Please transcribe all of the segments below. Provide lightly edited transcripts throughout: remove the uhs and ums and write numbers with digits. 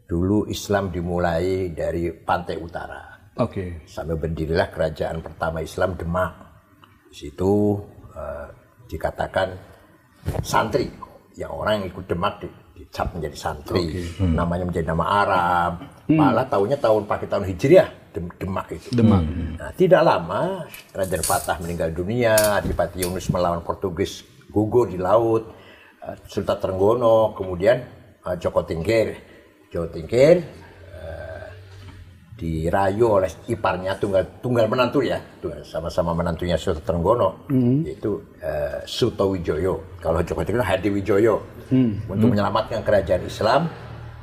dulu Islam dimulai dari pantai utara. Oke. Sampai berdirilah kerajaan pertama Islam Demak. Di situ dikatakan santri, yang orang yang ikut Demak dicap menjadi santri. Namanya menjadi nama Arab. Malah pakai tahun Hijriah, Demak itu. Demak. Nah, tidak lama Raden Fatah meninggal dunia, Adipati Yunus melawan Portugis gugur di laut, Sultan Trenggono, kemudian Joko Tingkir dirayu oleh iparnya tunggal menantu ya, sama-sama menantunya Sultan Trenggono, yaitu Sutowijoyo. Kalau Joko Tingkir Hadiwijoyo. Untuk menyelamatkan kerajaan Islam,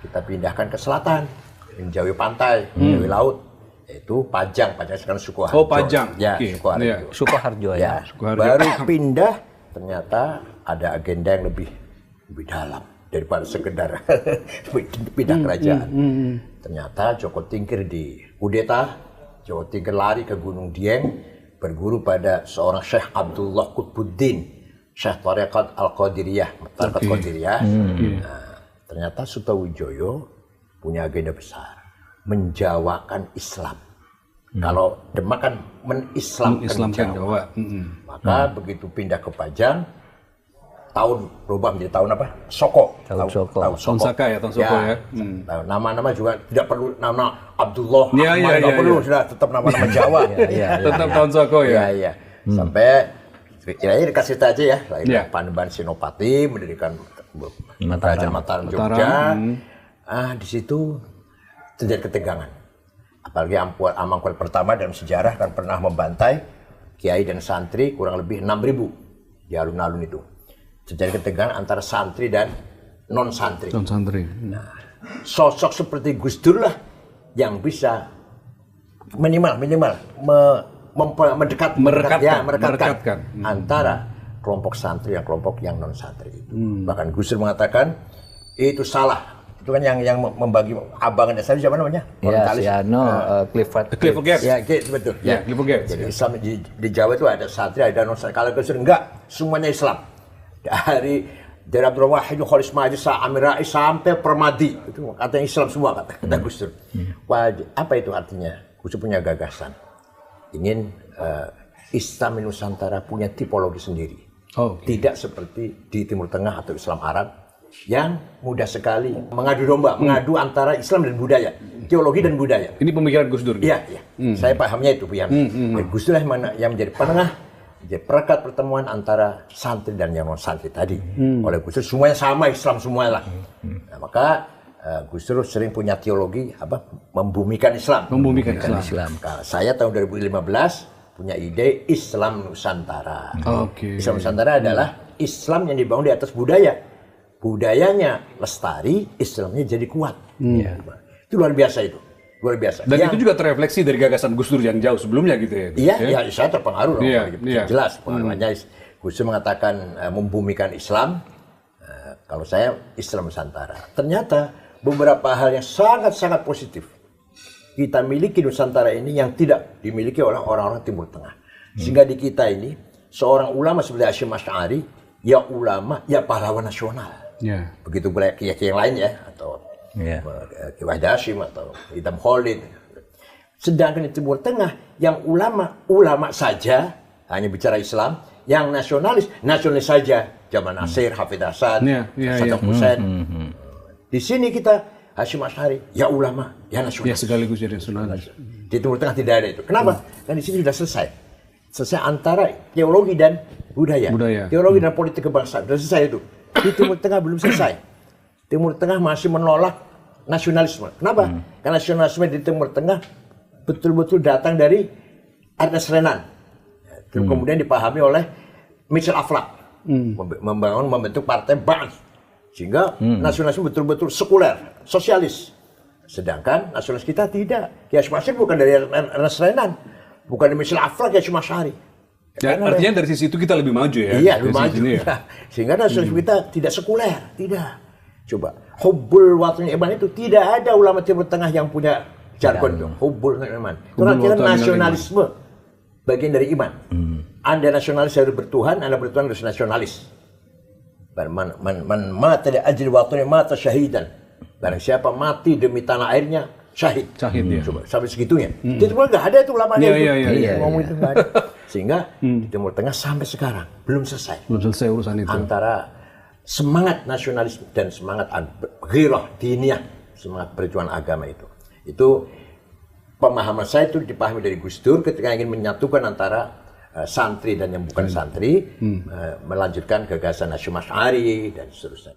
kita pindahkan ke selatan, menjauhi pantai, menjauhi laut, yaitu Pajang sekarang Sukoharjo. Oh, Pajang. Ya, Okay. Sukoharjo. Ya. Baru pindah, ternyata ada agenda yang lebih dalam daripada sekedar pindah kerajaan. Ternyata Joko Tingkir dikudeta, Joko Tingkir lari ke Gunung Dieng, berguru pada seorang Syekh Abdullah Qutbuddin, Syekh Tarekat Al-Qadiriyah, Qadiriyah. Nah, ternyata Sutowijoyo punya agenda besar, menjawakan Islam. Kalau Demak kan menislamkan Jawa. Maka begitu pindah ke Pajang, tahun berubah menjadi tahun apa? Soko. Tahun Saka ya, tahun Soko ya. Nama-nama juga tidak perlu nama Abdullah, Ahmad, tidak perlu, sudah tetap nama-nama Jawa. Tetap tahun Soko ya. Iya. Sampai kira-kira dikasih aja ya, lahirlah Panembahan Senopati, mendirikan Kerajaan Mataram Jogja. Di situ terjadi ketegangan. Apalagi Amangkurat pertama dalam sejarah kan pernah membantai kiai dan santri kurang lebih 6.000 di alun-alun itu. Terjadi ketegangan antara santri dan non-santri. Nah, sosok seperti Gus Dur lah yang bisa minimal merekatkan antara kelompok santri dan kelompok yang non-santri itu. Bahkan Gus Dur mengatakan itu salah. Itu kan yang membagi abangan saya siapa namanya? Clifford Geertz. Ya, betul. Ya, Clifford Geertz. Jadi Islam di Jawa itu ada santri, ada non-santri. Kalau Gus Dur enggak, semuanya Islam. Dari Abdul Wahid, Khalis Majid, Amir Rais sampai Permadi. Itu katanya Islam semua kata Gus Dur. Apa itu artinya? Gus Dur punya gagasan. Ingin Islam di Nusantara punya tipologi sendiri. Tidak seperti di Timur Tengah atau Islam Arab yang mudah sekali mengadu domba, mengadu antara Islam dan budaya, teologi dan budaya. Ini pemikiran Gus Dur. Iya. Saya pahamnya itu, Gus Dur yang menjadi penengah, jadi perekat pertemuan antara santri dan yang non santri tadi. Oleh Gus Dur semuanya sama, Islam semuanya lah. Nah, maka Gus Dur sering punya teologi membumikan Islam. Nah, saya tahun 2015 punya ide Islam Nusantara. Islam Nusantara adalah Islam yang dibangun di atas budaya. Budayanya lestari, Islamnya jadi kuat. Itu luar biasa itu. Luar biasa. Dan itu juga terefleksi dari gagasan Gus Dur yang jauh sebelumnya gitu ya. Iya, saya terpengaruh. Jelas pengaruhnya. Gus Dur mengatakan membumikan Islam. Kalau saya Islam Nusantara. Ternyata beberapa hal yang sangat-sangat positif kita miliki Nusantara ini yang tidak dimiliki oleh orang-orang Timur Tengah. Sehingga di kita ini seorang ulama seperti Hasyim Asy'ari, ya ulama, ya pahlawan nasional. Begitu pula kiai-kiai yang lain ya, atau Ki Wahid Hasyim atau Idam Khalid. Sedangkan di Timur Tengah yang ulama saja hanya bicara Islam, yang nasionalis saja. Zaman Nasir, Hafidh Hasan, Saddam Hussein. Di sini kita Hasyim Asy'ari, ya ulama, ya nasionalis. Ya sekaligus jadi nasionalis. Di Timur Tengah tidak ada itu. Kenapa? Kan di sini sudah selesai antara teologi dan budaya. Teologi dan politik kebangsaan sudah selesai itu. Di Timur Tengah belum selesai. Timur Tengah masih menolak nasionalisme. Kenapa? Karena nasionalisme di Timur Tengah betul-betul datang dari Ernest Renan. Kemudian dipahami oleh Michel Aflaq. Membentuk partai Ba'ath. Sehingga nasionalisme betul-betul sekuler, sosialis. Sedangkan nasionalis kita tidak. Ki Hasyim Asy'ari bukan dari Ernest Renan. Bukan dari Michel Aflaq, Ki Hasyim Asy'ari. Ya, artinya dari sisi itu kita lebih maju ya? Iya, lebih maju. Sehingga nasionalisme kita tidak sekuler, tidak. Coba, hubbul watani iman itu tidak ada ulama Timur Tengah yang punya jargon itu. Hubbul iman. Karena kira nasionalisme bagian dari iman. Anda nasionalis harus bertuhan, Anda bertuhan harus nasionalis. Man mata li ajli watani mata syahidan. Barang siapa mati demi tanah airnya, syahid. Syahid, ya. Coba, sampai segitunya. Di Timur nggak ada itu ulamanya itu. Ngomong itu nggak ada. Sehingga di Timur Tengah sampai sekarang belum selesai. Belum selesai urusan itu. Antara semangat nasionalis dan semangat ghirah diniyah, semangat perjuangan agama itu. Itu pemahaman saya itu dipahami dari Gus Dur ketika ingin menyatukan antara santri dan yang bukan santri, melanjutkan gagasan Hasyim Asy'ari dan seterusnya.